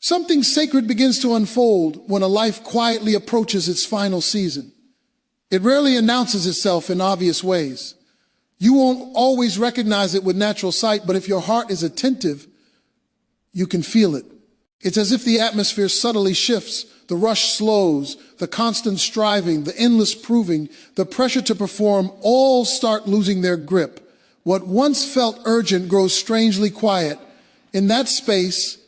Something sacred begins to unfold when a life quietly approaches its final season. It rarely announces itself in obvious ways. You won't always recognize it with natural sight, but if your heart is attentive, you can feel it. It's as if the atmosphere subtly shifts, the rush slows, the constant striving, the endless proving, the pressure to perform all start losing their grip. What once felt urgent grows strangely quiet. In that space,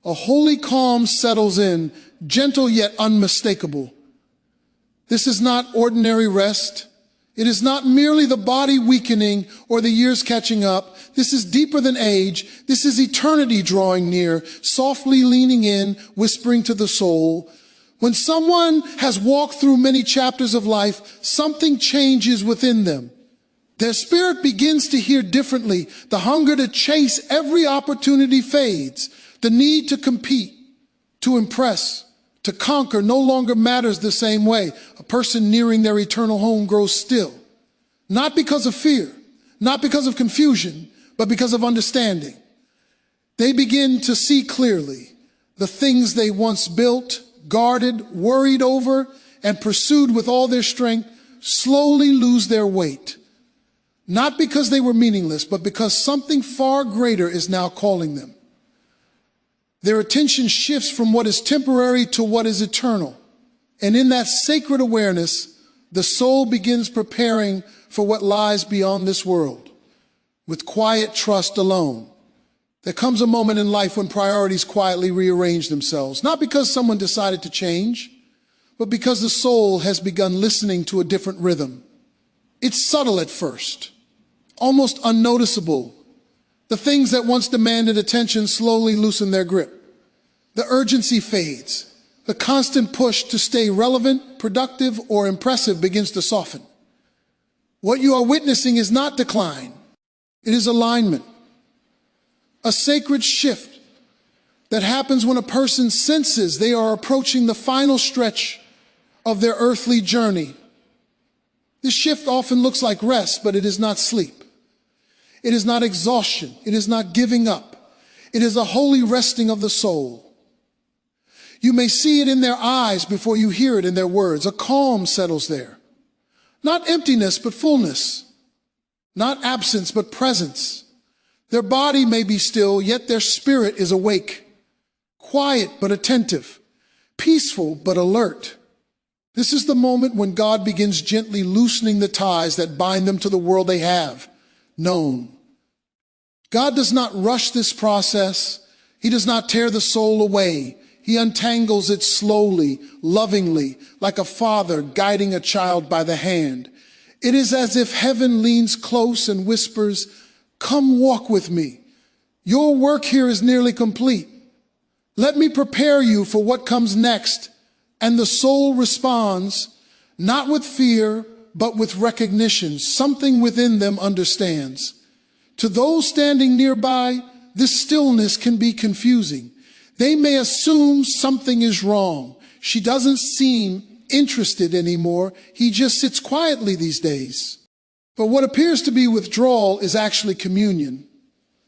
a holy calm settles in, gentle yet unmistakable. This is not ordinary rest. It is not merely the body weakening or the years catching up. This is deeper than age. This is eternity drawing near, softly leaning in, whispering to the soul. When someone has walked through many chapters of life, something changes within them. Their spirit begins to hear differently. The hunger to chase every opportunity fades. The need to compete, to impress, to conquer no longer matters the same way. A person nearing their eternal home grows still, not because of fear, not because of confusion, but because of understanding. They begin to see clearly. The things they once built, guarded, worried over, and pursued with all their strength slowly lose their weight. Not because they were meaningless, but because something far greater is now calling them. Their attention shifts from what is temporary to what is eternal. And in that sacred awareness, the soul begins preparing for what lies beyond this world. With quiet trust alone, there comes a moment in life when priorities quietly rearrange themselves, not because someone decided to change, but because the soul has begun listening to a different rhythm. It's subtle at first, almost unnoticeable. The things that once demanded attention slowly loosen their grip. The urgency fades. The constant push to stay relevant, productive, or impressive begins to soften. What you are witnessing is not decline. It is alignment. A sacred shift that happens when a person senses they are approaching the final stretch of their earthly journey. This shift often looks like rest, but it is not sleep. It is not exhaustion. It is not giving up. It is a holy resting of the soul. You may see it in their eyes before you hear it in their words. A calm settles there. Not emptiness, but fullness. Not absence, but presence. Their body may be still, yet their spirit is awake. Quiet, but attentive. Peaceful, but alert. This is the moment when God begins gently loosening the ties that bind them to the world they have known. God does not rush this process. He does not tear the soul away. He untangles it slowly, lovingly, like a father guiding a child by the hand. It is as if heaven leans close and whispers, "Come walk with me. Your work here is nearly complete. Let me prepare you for what comes next." And the soul responds, not with fear, but with recognition. Something within them understands. To those standing nearby, this stillness can be confusing. They may assume something is wrong. She doesn't seem interested anymore. He just sits quietly these days. But what appears to be withdrawal is actually communion.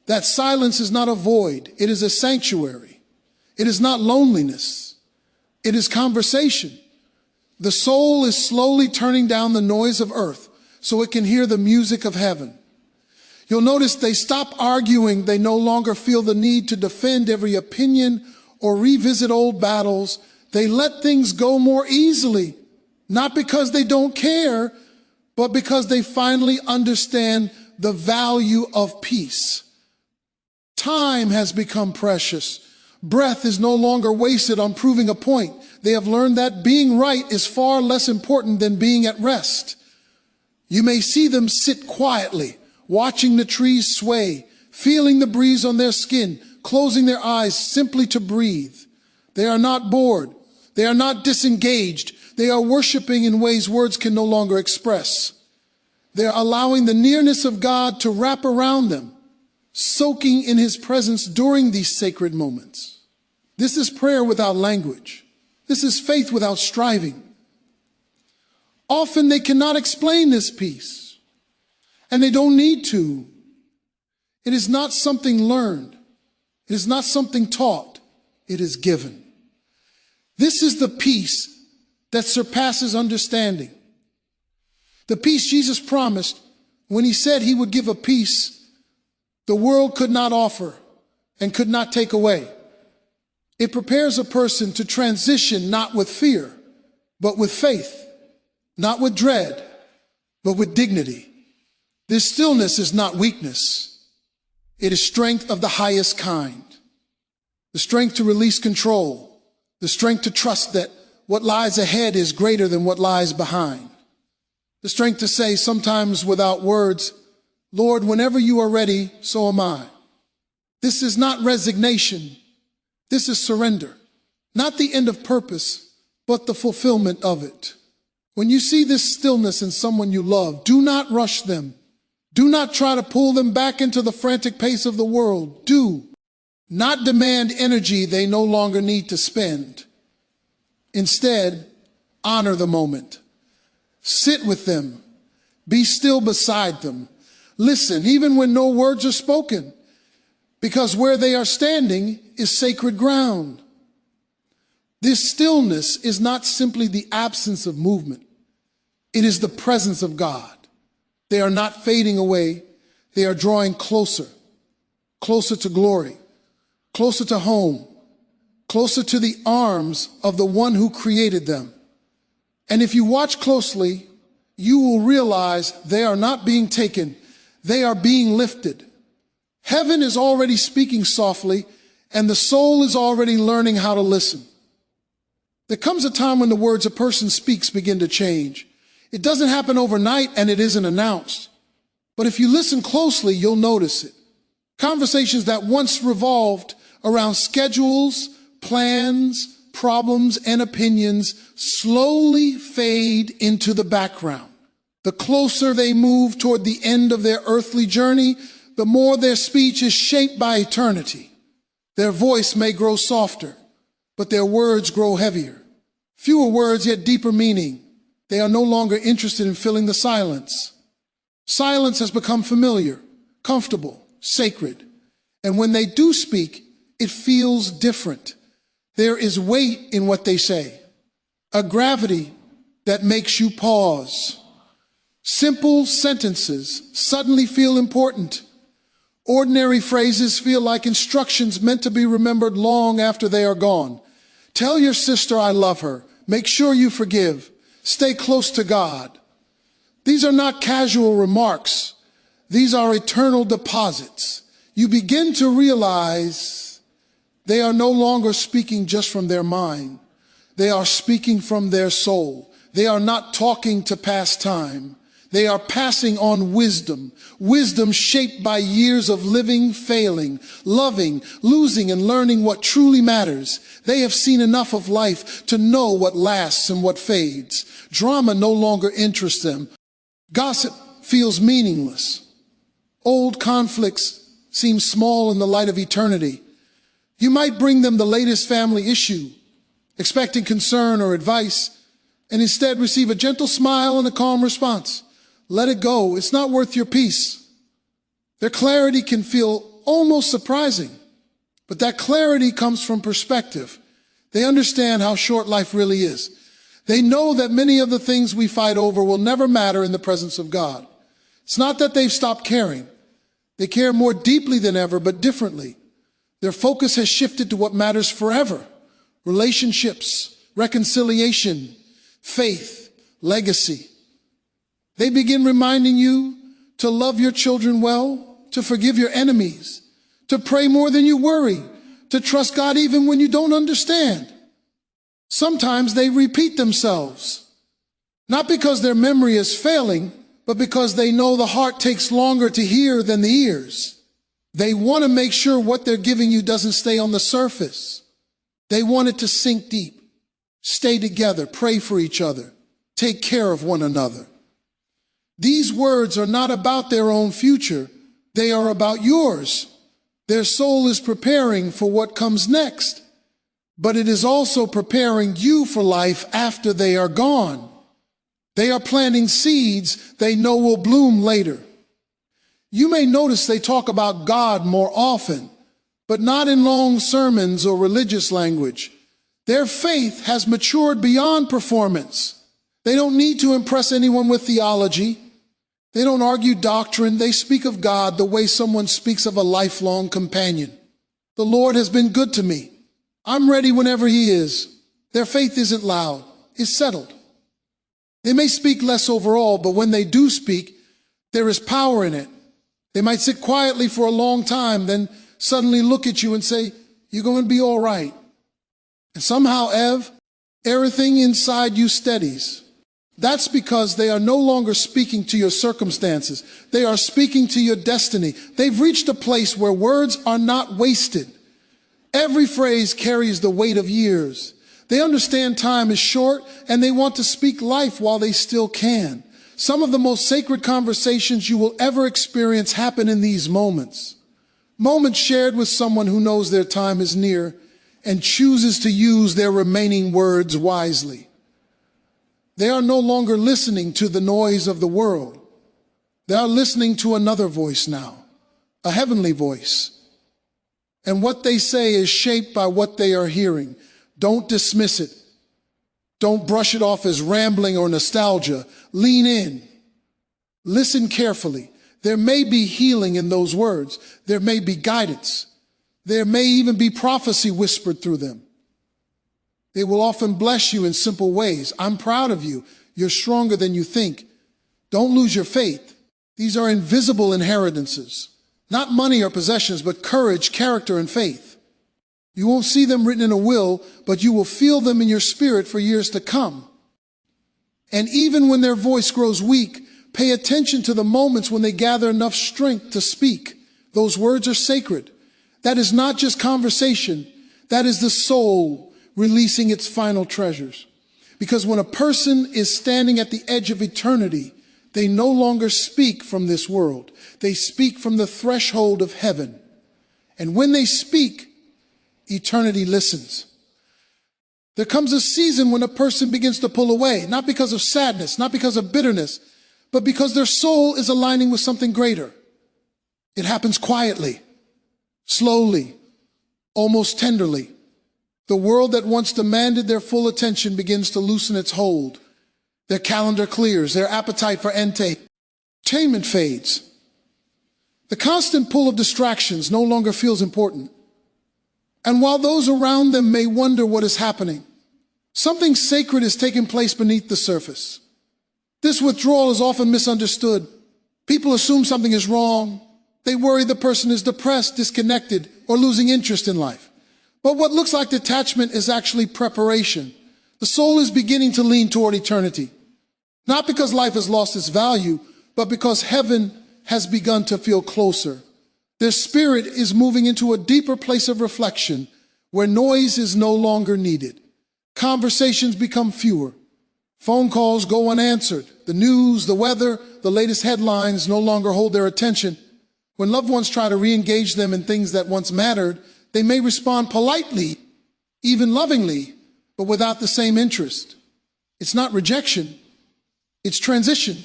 That silence is not a void. It is a sanctuary. It is not loneliness. It is conversation. The soul is slowly turning down the noise of earth so it can hear the music of heaven. You'll notice they stop arguing. They no longer feel the need to defend every opinion or revisit old battles. They let things go more easily, not because they don't care, but because they finally understand the value of peace. Time has become precious. Breath is no longer wasted on proving a point. They have learned that being right is far less important than being at rest. You may see them sit quietly, watching the trees sway, feeling the breeze on their skin, closing their eyes simply to breathe. They are not bored. They are not disengaged. They are worshiping in ways words can no longer express. They are allowing the nearness of God to wrap around them, soaking in His presence during these sacred moments. This is prayer without language. This is faith without striving. Often they cannot explain this peace. And they don't need to. It is not something learned. It is not something taught. it is given. This is the peace that surpasses understanding. The peace Jesus promised when he said he would give a peace the world could not offer and could not take away. It prepares a person to transition not with fear, but with faith, not with dread, but with dignity. This stillness is not weakness. It is strength of the highest kind. The strength to release control, the strength to trust that what lies ahead is greater than what lies behind. The strength to say, sometimes without words, Lord, whenever you are ready, so am I. This is not resignation. This is surrender. Not the end of purpose, but the fulfillment of it. When you see this stillness in someone you love, do not rush them. Do not try to pull them back into the frantic pace of the world. Do not demand energy they no longer need to spend. Instead, honor the moment. Sit with them. Be still beside them. Listen, even when no words are spoken, because where they are standing is sacred ground. This stillness is not simply the absence of movement. It is the presence of God. They are not fading away. They are drawing closer, closer to glory, closer to home, closer to the arms of the one who created them. And if you watch closely, you will realize they are not being taken. They are being lifted. Heaven is already speaking softly, and the soul is already learning how to listen. There comes a time when the words a person speaks begin to change. It doesn't happen overnight, and it isn't announced. But if you listen closely, you'll notice it. Conversations that once revolved around schedules, plans, problems, and opinions slowly fade into the background. The closer they move toward the end of their earthly journey, the more their speech is shaped by eternity. Their voice may grow softer, but their words grow heavier. Fewer words, yet deeper meaning. They are no longer interested in filling the silence. Silence has become familiar, comfortable, sacred. And when they do speak, it feels different. There is weight in what they say, a gravity that makes you pause. Simple sentences suddenly feel important. Ordinary phrases feel like instructions meant to be remembered long after they are gone. Tell your sister I love her. Make sure you forgive. Stay close to God. These are not casual remarks. These are eternal deposits. You begin to realize they are no longer speaking just from their mind. They are speaking from their soul. They are not talking to pass time. They are passing on wisdom, wisdom shaped by years of living, failing, loving, losing, and learning what truly matters. They have seen enough of life to know what lasts and what fades. Drama no longer interests them. Gossip feels meaningless. Old conflicts seem small in the light of eternity. You might bring them the latest family issue, expecting concern or advice, and instead receive a gentle smile and a calm response. Let it go. It's not worth your peace. Their clarity can feel almost surprising, but that clarity comes from perspective. They understand how short life really is. They know that many of the things we fight over will never matter in the presence of God. It's not that they've stopped caring. They care more deeply than ever, but differently. Their focus has shifted to what matters forever: relationships, reconciliation, faith, legacy. They begin reminding you to love your children well, to forgive your enemies, to pray more than you worry, to trust God even when you don't understand. Sometimes they repeat themselves, not because their memory is failing, but because they know the heart takes longer to hear than the ears. They want to make sure what they're giving you doesn't stay on the surface. They want it to sink deep. Stay together, pray for each other, take care of one another. These words are not about their own future. They are about yours. Their soul is preparing for what comes next, but it is also preparing you for life after they are gone. They are planting seeds they know will bloom later. You may notice they talk about God more often, but not in long sermons or religious language. Their faith has matured beyond performance. They don't need to impress anyone with theology. They don't argue doctrine. They speak of God the way someone speaks of a lifelong companion. The Lord has been good to me. I'm ready whenever He is. Their faith isn't loud. It's settled. They may speak less overall, but when they do speak, there is power in it. They might sit quietly for a long time, then suddenly look at you and say, "You're going to be all right." And somehow, everything inside you steadies. That's because they are no longer speaking to your circumstances. They are speaking to your destiny. They've reached a place where words are not wasted. Every phrase carries the weight of years. They understand time is short, and they want to speak life while they still can. Some of the most sacred conversations you will ever experience happen in these moments. Moments shared with someone who knows their time is near and chooses to use their remaining words wisely. They are no longer listening to the noise of the world. They are listening to another voice now, a heavenly voice. And what they say is shaped by what they are hearing. Don't dismiss it. Don't brush it off as rambling or nostalgia. Lean in. Listen carefully. There may be healing in those words. There may be guidance. There may even be prophecy whispered through them. They will often bless you in simple ways. "I'm proud of you. You're stronger than you think. Don't lose your faith." These are invisible inheritances. Not money or possessions, but courage, character, and faith. You won't see them written in a will, but you will feel them in your spirit for years to come. And even when their voice grows weak, pay attention to the moments when they gather enough strength to speak. Those words are sacred. That is not just conversation. That is the soul releasing its final treasures. Because when a person is standing at the edge of eternity, they no longer speak from this world. They speak from the threshold of heaven. And when they speak, eternity listens. There comes a season when a person begins to pull away, not because of sadness, not because of bitterness, but because their soul is aligning with something greater. It happens quietly, slowly, almost tenderly. The world that once demanded their full attention begins to loosen its hold. Their calendar clears, their appetite for entertainment fades. The constant pull of distractions no longer feels important. And while those around them may wonder what is happening, something sacred is taking place beneath the surface. This withdrawal is often misunderstood. People assume something is wrong. They worry the person is depressed, disconnected, or losing interest in life. But what looks like detachment is actually preparation. The soul is beginning to lean toward eternity. Not because life has lost its value, but because heaven has begun to feel closer. Their spirit is moving into a deeper place of reflection where noise is no longer needed. Conversations become fewer. Phone calls go unanswered. The news, the weather, the latest headlines no longer hold their attention. When loved ones try to re-engage them in things that once mattered, they may respond politely, even lovingly, but without the same interest. It's not rejection, it's transition.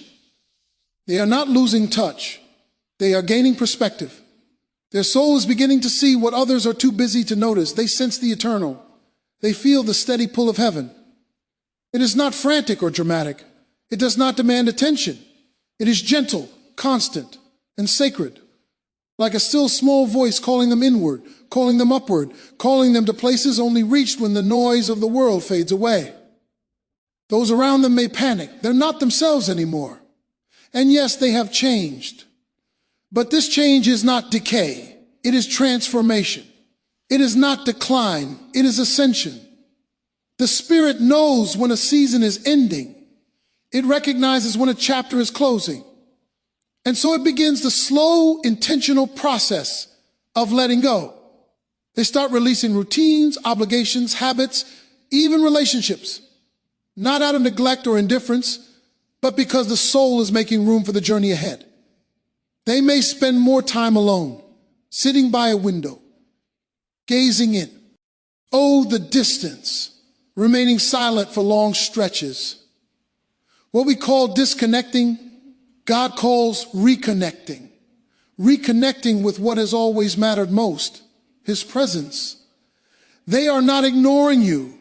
They are not losing touch. They are gaining perspective. Their soul is beginning to see what others are too busy to notice. They sense the eternal. They feel the steady pull of heaven. It is not frantic or dramatic. It does not demand attention. It is gentle, constant, and sacred. Like a still small voice calling them inward, calling them upward, calling them to places only reached when the noise of the world fades away. Those around them may panic. They're not themselves anymore. And yes, they have changed. But this change is not decay. It is transformation. It is not decline. It is ascension. The Spirit knows when a season is ending. It recognizes when a chapter is closing. And so it begins the slow, intentional process of letting go. They start releasing routines, obligations, habits, even relationships. Not out of neglect or indifference, but because the soul is making room for the journey ahead. They may spend more time alone, sitting by a window, gazing in. Oh, the distance, remaining silent for long stretches. What we call disconnecting, God calls reconnecting. Reconnecting with what has always mattered most. his presence. They are not ignoring you.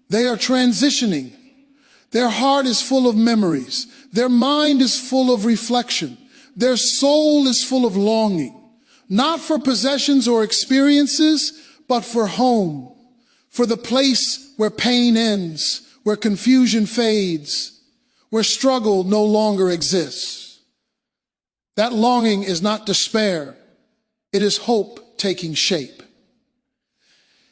They are transitioning. Their heart is full of memories. Their mind is full of reflection. Their soul is full of longing, not for possessions or experiences, but for home, for the place where pain ends, where confusion fades, where struggle no longer exists. That longing is not despair. It is hope taking shape.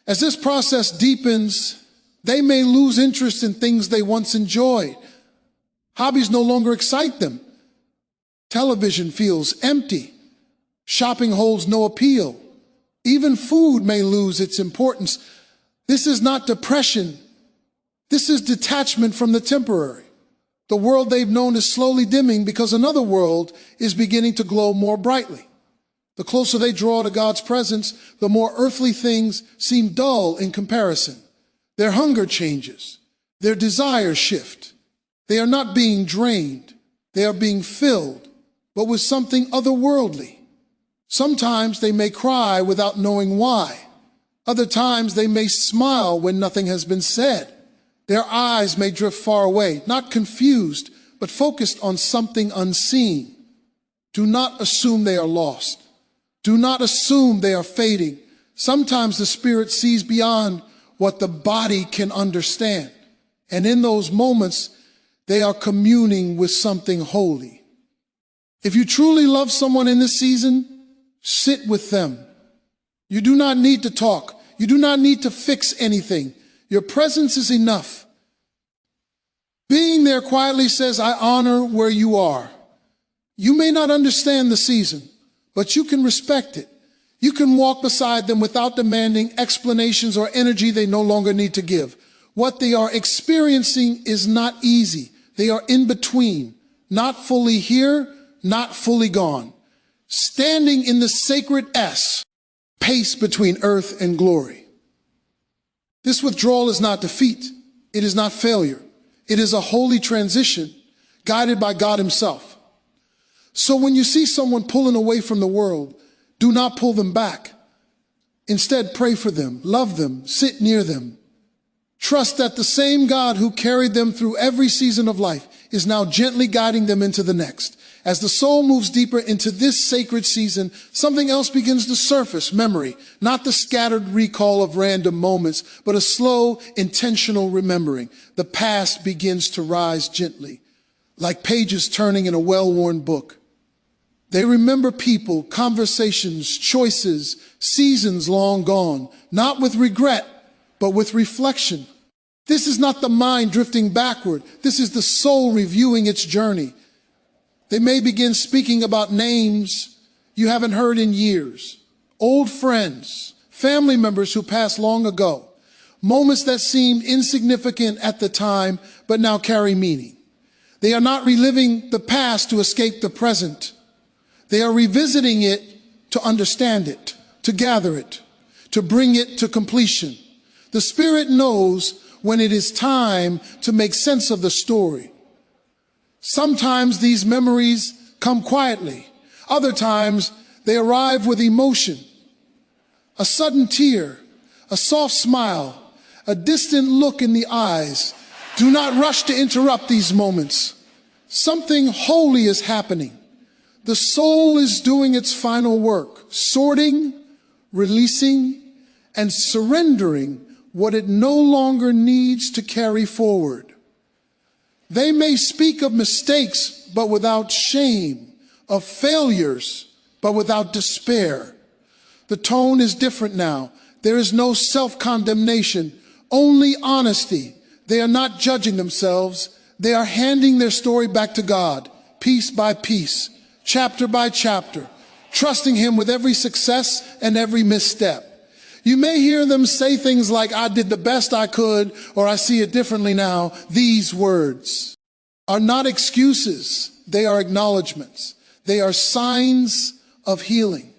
As this process deepens, they may lose interest in things they once enjoyed. Hobbies no longer excite them. Television feels empty. Shopping holds no appeal. Even food may lose its importance. This is not depression. This is detachment from the temporary. The world they've known is slowly dimming because another world is beginning to glow more brightly. The closer they draw to God's presence, the more earthly things seem dull in comparison. Their hunger changes. Their desires shift. They are not being drained. They are being filled, but with something otherworldly. Sometimes they may cry without knowing why. Other times they may smile when nothing has been said. Their eyes may drift far away, not confused, but focused on something unseen. Do not assume they are lost. Do not assume they are fading. Sometimes the spirit sees beyond what the body can understand. And in those moments, they are communing with something holy. If you truly love someone in this season, sit with them. You do not need to talk. You do not need to fix anything. Your presence is enough. Being there quietly says, I honor where you are. You may not understand the season, but you can respect it. You can walk beside them without demanding explanations or energy they no longer need to give. What they are experiencing is not easy. They are in between, not fully here, not fully gone. Standing in the sacred S, pace between earth and glory. This withdrawal is not defeat. It is not failure. It is a holy transition guided by God himself. So when you see someone pulling away from the world, do not pull them back. Instead, pray for them, love them, sit near them. Trust that the same God who carried them through every season of life is now gently guiding them into the next. As the soul moves deeper into this sacred season, something else begins to surface, memory, not the scattered recall of random moments, but a slow, intentional remembering. The past begins to rise gently, like pages turning in a well-worn book. They remember people, conversations, choices, seasons long gone, not with regret, but with reflection. This is not the mind drifting backward. This is the soul reviewing its journey. They may begin speaking about names you haven't heard in years, old friends, family members who passed long ago, moments that seemed insignificant at the time, but now carry meaning. They are not reliving the past to escape the present. They are revisiting it to understand it, to gather it, to bring it to completion. The Spirit knows when it is time to make sense of the story. Sometimes these memories come quietly. Other times they arrive with emotion. A sudden tear, a soft smile, a distant look in the eyes. Do not rush to interrupt these moments. Something holy is happening. The soul is doing its final work, sorting, releasing, and surrendering what it no longer needs to carry forward. They may speak of mistakes, but without shame, of failures, but without despair. The tone is different now. There is no self-condemnation, only honesty. They are not judging themselves. They are handing their story back to God, piece by piece, chapter by chapter, trusting him with every success and every misstep. You may hear them say things like, I did the best I could, or I see it differently now. These words are not excuses. They are acknowledgments. They are signs of healing.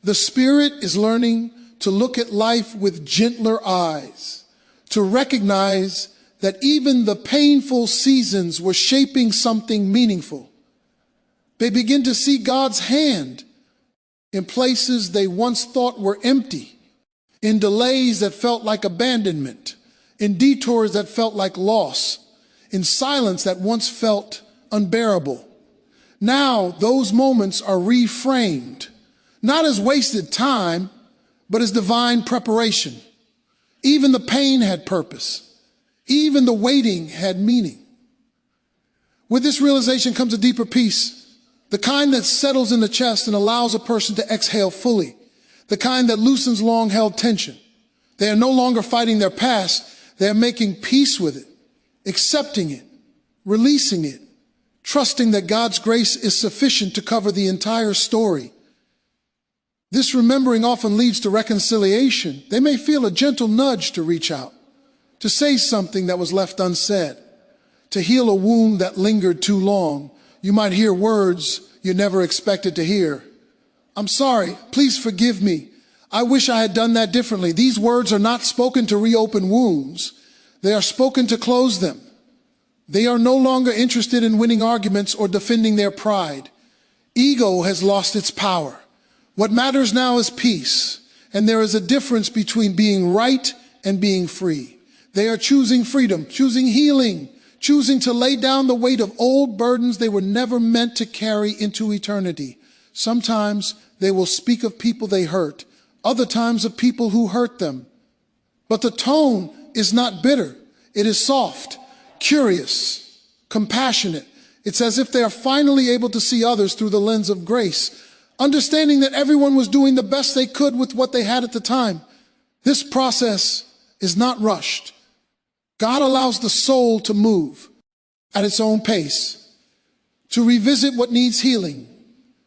The Spirit is learning to look at life with gentler eyes, to recognize that even the painful seasons were shaping something meaningful. They begin to see God's hand in places they once thought were empty. in delays that felt like abandonment, in detours that felt like loss, in silence that once felt unbearable. Now those moments are reframed, not as wasted time, but as divine preparation. Even the pain had purpose. Even the waiting had meaning. With this realization comes a deeper peace, the kind that settles in the chest and allows a person to exhale fully, the kind that loosens long-held tension. They are no longer fighting their past. They are making peace with it, accepting it, releasing it, trusting that God's grace is sufficient to cover the entire story. This remembering often leads to reconciliation. They may feel a gentle nudge to reach out, to say something that was left unsaid, to heal a wound that lingered too long. You might hear words you never expected to hear. I'm sorry, please forgive me. I wish I had done that differently. These words are not spoken to reopen wounds. They are spoken to close them. They are no longer interested in winning arguments or defending their pride. Ego has lost its power. What matters now is peace, and there is a difference between being right and being free. They are choosing freedom, choosing healing, choosing to lay down the weight of old burdens they were never meant to carry into eternity. Sometimes they will speak of people they hurt, other times of people who hurt them. But the tone is not bitter. It is soft, curious, compassionate. It's as if they are finally able to see others through the lens of grace, understanding that everyone was doing the best they could with what they had at the time. This process is not rushed. God allows the soul to move at its own pace, to revisit what needs healing,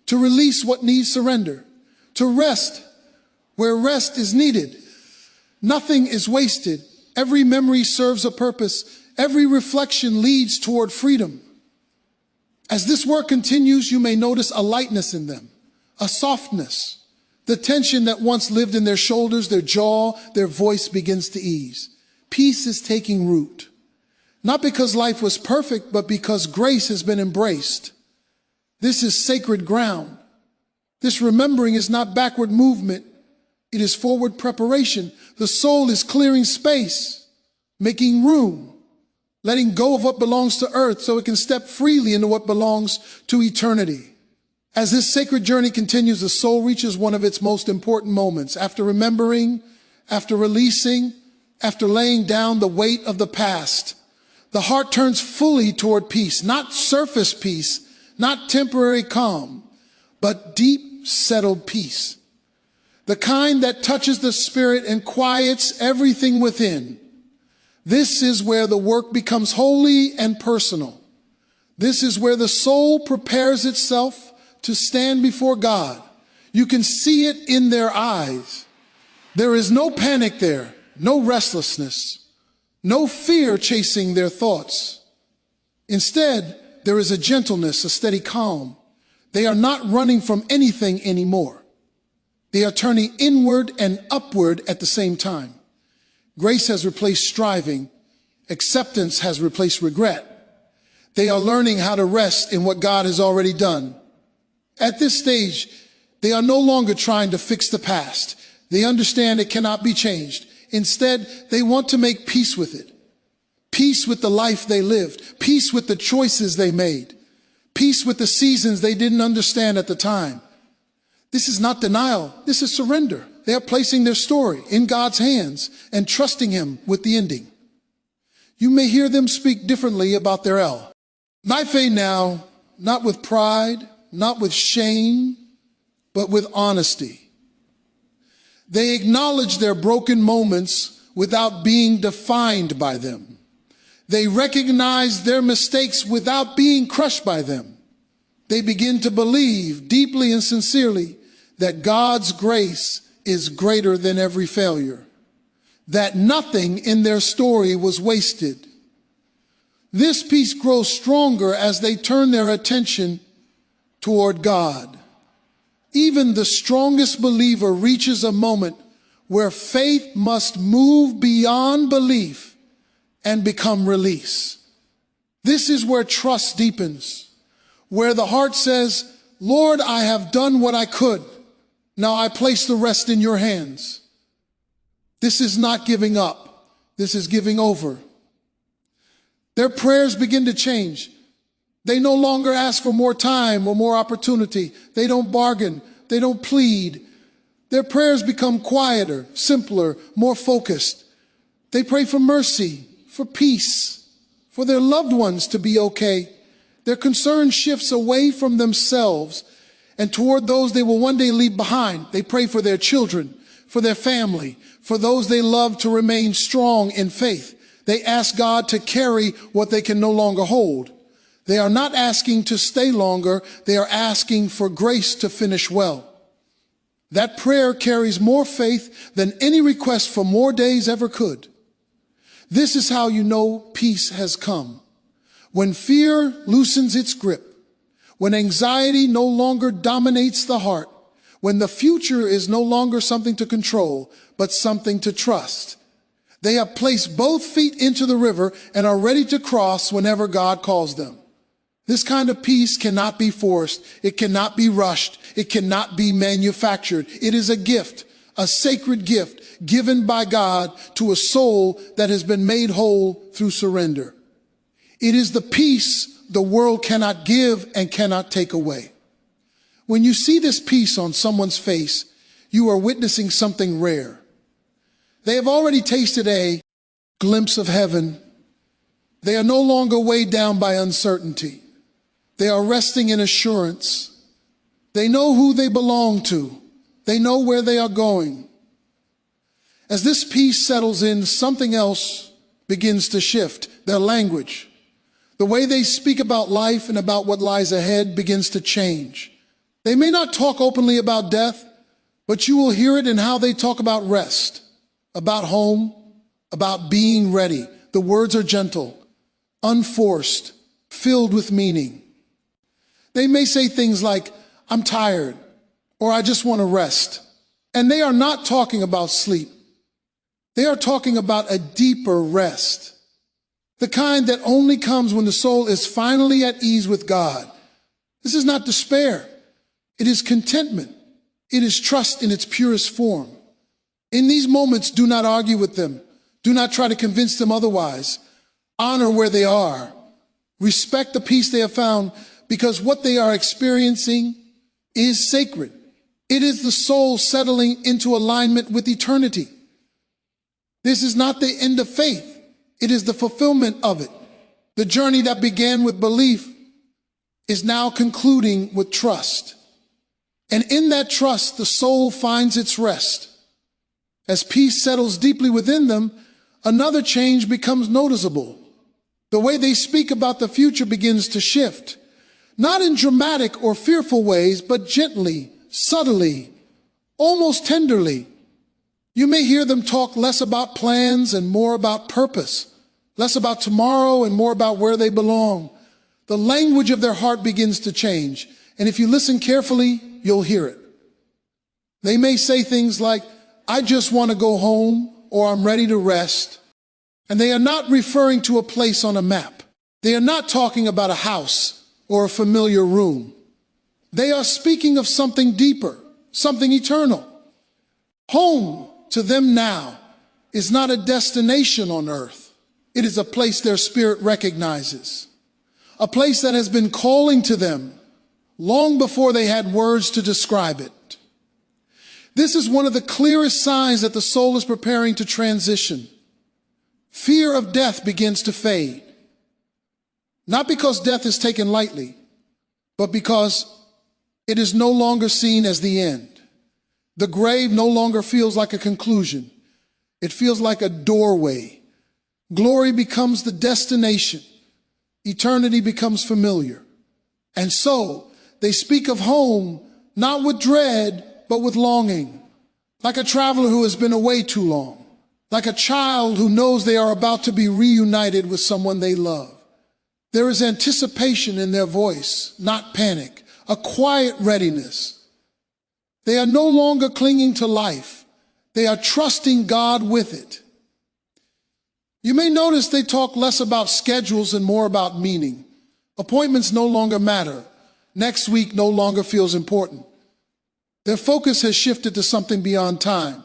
to release what needs surrender, to rest where rest is needed. Nothing is wasted. Every memory serves a purpose. Every reflection leads toward freedom. As this work continues, you may notice a lightness in them, a softness. The tension that once lived in their shoulders, their jaw, their voice begins to ease. Peace is taking root, not because life was perfect, but because grace has been embraced. This is sacred ground. This remembering is not backward movement. It is forward preparation. The soul is clearing space, making room, letting go of what belongs to earth so it can step freely into what belongs to eternity. As this sacred journey continues, the soul reaches one of its most important moments. After remembering, after releasing, after laying down the weight of the past, the heart turns fully toward peace, not surface peace, not temporary calm, but deep, settled peace. The kind that touches the spirit and quiets everything within. This is where the work becomes holy and personal. This is where the soul prepares itself to stand before God. You can see it in their eyes. There is no panic there, no restlessness, no fear chasing their thoughts. Instead, there is a gentleness, a steady calm. They are not running from anything anymore. They are turning inward and upward at the same time. Grace has replaced striving. Acceptance has replaced regret. They are learning how to rest in what God has already done. At this stage, they are no longer trying to fix the past. They understand it cannot be changed. Instead, they want to make peace with it. Peace with the life they lived. Peace with the choices they made. Peace with the seasons they didn't understand at the time. This is not denial. This is surrender. They are placing their story in God's hands and trusting Him with the ending. You may hear them speak differently about their L. Life now, not with pride, not with shame, but with honesty. They acknowledge their broken moments without being defined by them. They recognize their mistakes without being crushed by them. They begin to believe deeply and sincerely that God's grace is greater than every failure, that nothing in their story was wasted. This peace grows stronger as they turn their attention toward God. Even the strongest believer reaches a moment where faith must move beyond belief and become release. This is where trust deepens, where the heart says, Lord, I have done what I could. Now I place the rest in your hands. This is not giving up. This is giving over. Their prayers begin to change. They no longer ask for more time or more opportunity. They don't bargain. They don't plead. Their prayers become quieter, simpler, more focused. They pray for mercy, for peace, for their loved ones to be okay. Their concern shifts away from themselves and toward those they will one day leave behind. They pray for their children, for their family, for those they love to remain strong in faith. They ask God to carry what they can no longer hold. They are not asking to stay longer. They are asking for grace to finish well. That prayer carries more faith than any request for more days ever could. This is how you know peace has come. When fear loosens its grip, when anxiety no longer dominates the heart, when the future is no longer something to control, but something to trust. They have placed both feet into the river and are ready to cross whenever God calls them. This kind of peace cannot be forced. It cannot be rushed. It cannot be manufactured. It is a gift, a sacred gift given by God to a soul that has been made whole through surrender. It is the peace the world cannot give and cannot take away. When you see this peace on someone's face, you are witnessing something rare. They have already tasted a glimpse of heaven. They are no longer weighed down by uncertainty. They are resting in assurance. They know who they belong to. They know where they are going. As this peace settles in, something else begins to shift. Their language, the way they speak about life and about what lies ahead begins to change. They may not talk openly about death, but you will hear it in how they talk about rest, about home, about being ready. The words are gentle, unforced, filled with meaning. They may say things like, "I'm tired," or "I just want to rest." And they are not talking about sleep. They are talking about a deeper rest, the kind that only comes when the soul is finally at ease with God. This is not despair. It is contentment. It is trust in its purest form. In these moments, do not argue with them. Do not try to convince them otherwise. Honor where they are. Respect the peace they have found, because what they are experiencing is sacred. It is the soul settling into alignment with eternity. This is not the end of faith. It is the fulfillment of it. The journey that began with belief is now concluding with trust. And in that trust, the soul finds its rest. As peace settles deeply within them, another change becomes noticeable. The way they speak about the future begins to shift. Not in dramatic or fearful ways, but gently, subtly, almost tenderly. You may hear them talk less about plans and more about purpose, less about tomorrow and more about where they belong. The language of their heart begins to change, and if you listen carefully, you'll hear it. They may say things like, "I just want to go home," or "I'm ready to rest." And they are not referring to a place on a map. They are not talking about a house or a familiar room. They are speaking of something deeper, something eternal. Home to them now is not a destination on earth. It is a place their spirit recognizes, a place that has been calling to them long before they had words to describe it. This is one of the clearest signs that the soul is preparing to transition. Fear of death begins to fade. Not because death is taken lightly, but because it is no longer seen as the end. The grave no longer feels like a conclusion. It feels like a doorway. Glory becomes the destination. Eternity becomes familiar. And so they speak of home, not with dread, but with longing. Like a traveler who has been away too long. Like a child who knows they are about to be reunited with someone they love. There is anticipation in their voice, not panic, a quiet readiness. They are no longer clinging to life. They are trusting God with it. You may notice they talk less about schedules and more about meaning. Appointments no longer matter. Next week no longer feels important. Their focus has shifted to something beyond time.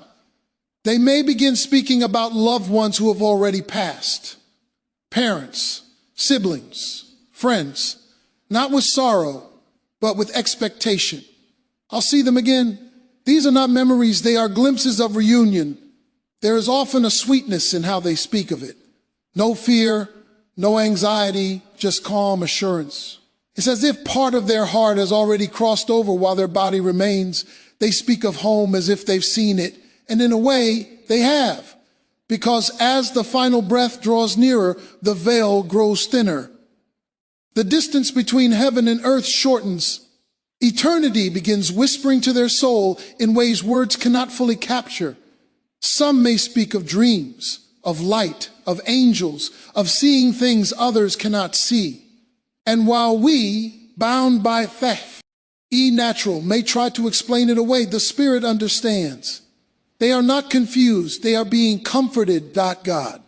They may begin speaking about loved ones who have already passed. Parents, siblings, friends, not with sorrow, but with expectation. I'll see them again. These are not memories, they are glimpses of reunion. There is often a sweetness in how they speak of it. No fear, no anxiety, just calm assurance. It's as if part of their heart has already crossed over while their body remains. They speak of home as if they've seen it, and in a way, they have. Because as the final breath draws nearer, the veil grows thinner. The distance between heaven and earth shortens. Eternity begins whispering to their soul in ways words cannot fully capture. Some may speak of dreams, of light, of angels, of seeing things others cannot see. And while we, bound by faith, natural, may try to explain it away, the Spirit understands. They are not confused. They are being comforted. God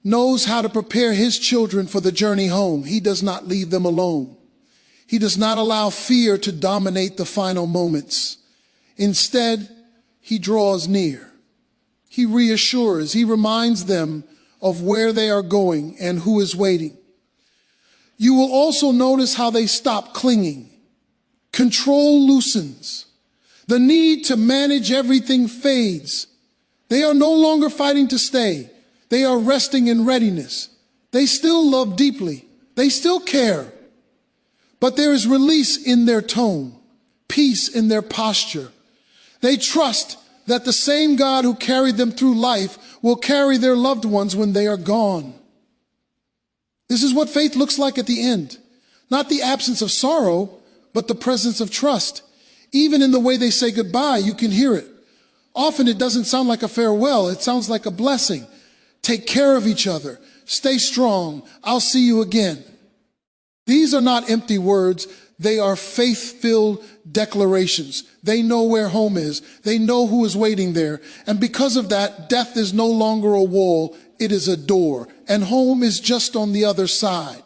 knows how to prepare his children for the journey home. He does not leave them alone. He does not allow fear to dominate the final moments. Instead, he draws near. He reassures. He reminds them of where they are going and who is waiting. You will also notice how they stop clinging. Control loosens. The need to manage everything fades. They are no longer fighting to stay. They are resting in readiness. They still love deeply. They still care. But there is release in their tone, peace in their posture. They trust that the same God who carried them through life will carry their loved ones when they are gone. This is what faith looks like at the end. Not the absence of sorrow, but the presence of trust. Even in the way they say goodbye, you can hear it. Often it doesn't sound like a farewell. It sounds like a blessing. Take care of each other. Stay strong. I'll see you again. These are not empty words. They are faith-filled declarations. They know where home is. They know who is waiting there. And because of that, death is no longer a wall. It is a door. And home is just on the other side.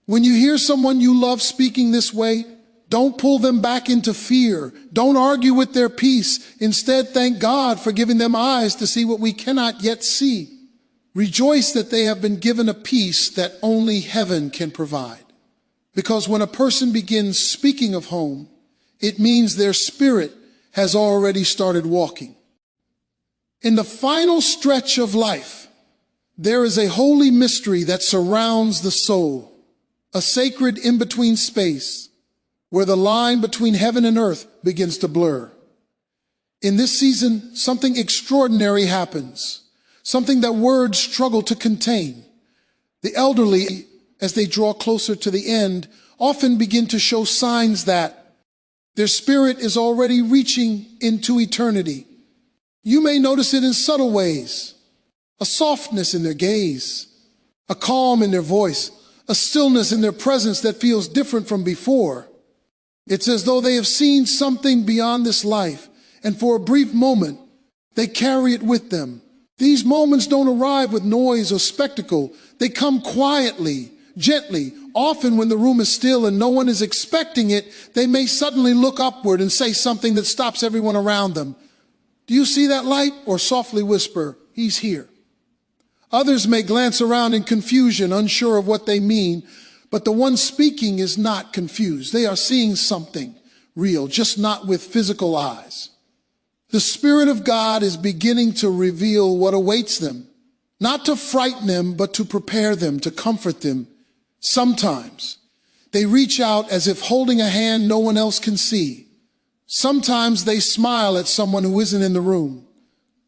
When you hear someone you love speaking this way, don't pull them back into fear. Don't argue with their peace. Instead, thank God for giving them eyes to see what we cannot yet see. Rejoice that they have been given a peace that only heaven can provide. Because when a person begins speaking of home, it means their spirit has already started walking. In the final stretch of life, there is a holy mystery that surrounds the soul, a sacred in-between space where the line between heaven and earth begins to blur. In this season, something extraordinary happens, something that words struggle to contain. The elderly, as they draw closer to the end, often begin to show signs that their spirit is already reaching into eternity. You may notice it in subtle ways, a softness in their gaze, a calm in their voice, a stillness in their presence that feels different from before. It's as though they have seen something beyond this life, and for a brief moment, they carry it with them. These moments don't arrive with noise or spectacle. They come quietly, gently. Often when the room is still and no one is expecting it, they may suddenly look upward and say something that stops everyone around them. Do you see that light? Or softly whisper, he's here. Others may glance around in confusion, unsure of what they mean, but the one speaking is not confused. They are seeing something real, just not with physical eyes. The Spirit of God is beginning to reveal what awaits them, not to frighten them, but to prepare them, to comfort them. Sometimes they reach out as if holding a hand no one else can see. Sometimes they smile at someone who isn't in the room.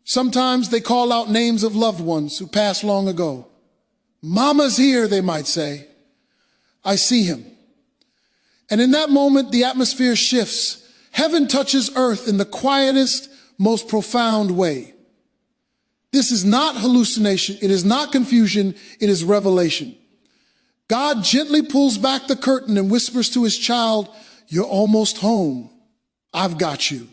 Sometimes they call out names of loved ones who passed long ago. Mama's here, they might say. I see him. And in that moment, the atmosphere shifts. Heaven touches earth in the quietest, most profound way. This is not hallucination. It is not confusion. It is revelation. God gently pulls back the curtain and whispers to his child, you're almost home. I've got you.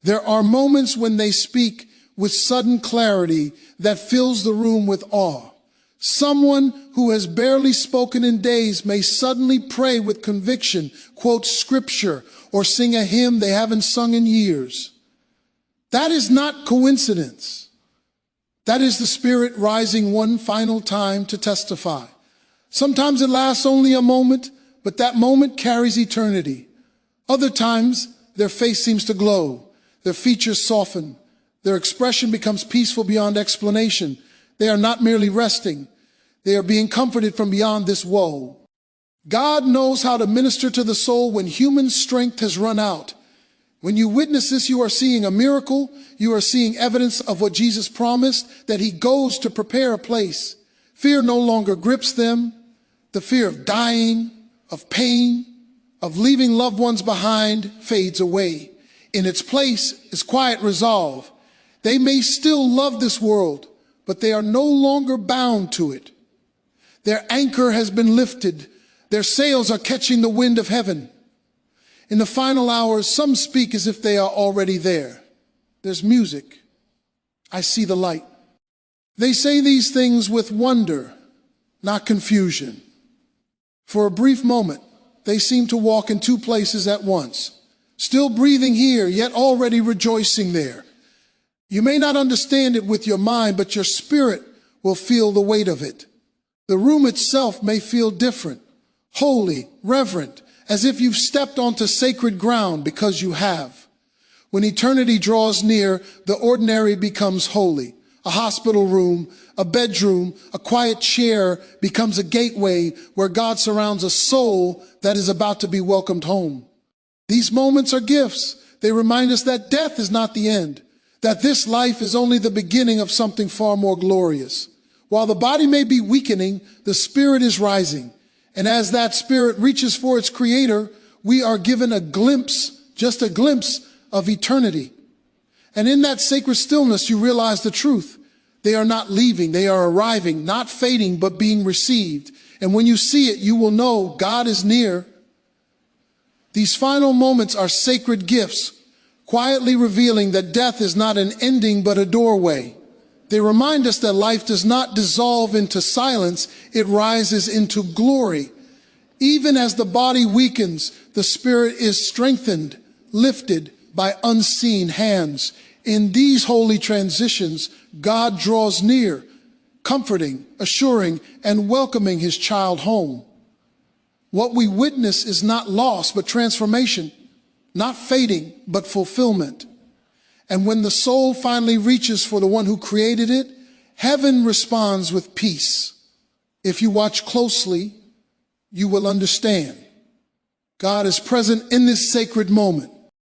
There are moments when they speak with sudden clarity that fills the room with awe. Someone who has barely spoken in days may suddenly pray with conviction, quote scripture, or sing a hymn they haven't sung in years. That is not coincidence. That is the Spirit rising one final time to testify. Sometimes it lasts only a moment, but that moment carries eternity. Other times, their face seems to glow, their features soften, their expression becomes peaceful beyond explanation. They are not merely resting, they are being comforted from beyond this woe. God knows how to minister to the soul when human strength has run out. When you witness this, you are seeing a miracle. You are seeing evidence of what Jesus promised, that he goes to prepare a place. Fear no longer grips them. The fear of dying, of pain, of leaving loved ones behind fades away. In its place is quiet resolve. They may still love this world, but they are no longer bound to it. Their anchor has been lifted. Their sails are catching the wind of heaven. In the final hours, some speak as if they are already there. There's music. I see the light. They say these things with wonder, not confusion. For a brief moment, they seem to walk in two places at once, still breathing here, yet already rejoicing there. You may not understand it with your mind, but your spirit will feel the weight of it. The room itself may feel different, holy, reverent, as if you've stepped onto sacred ground, because you have. When eternity draws near, the ordinary becomes holy. A hospital room, a bedroom, a quiet chair becomes a gateway where God surrounds a soul that is about to be welcomed home. These moments are gifts. They remind us that death is not the end, that this life is only the beginning of something far more glorious. While the body may be weakening, the spirit is rising. And as that spirit reaches for its creator, we are given a glimpse, just a glimpse of eternity. And in that sacred stillness, you realize the truth. They are not leaving, they are arriving, not fading, but being received. And when you see it, you will know God is near. These final moments are sacred gifts, quietly revealing that death is not an ending, but a doorway. They remind us that life does not dissolve into silence, it rises into glory. Even as the body weakens, the spirit is strengthened, lifted by unseen hands. In these holy transitions, God draws near, comforting, assuring, and welcoming his child home. What we witness is not loss, but transformation, not fading, but fulfillment. And when the soul finally reaches for the one who created it, heaven responds with peace. If you watch closely, you will understand. God is present in this sacred moment.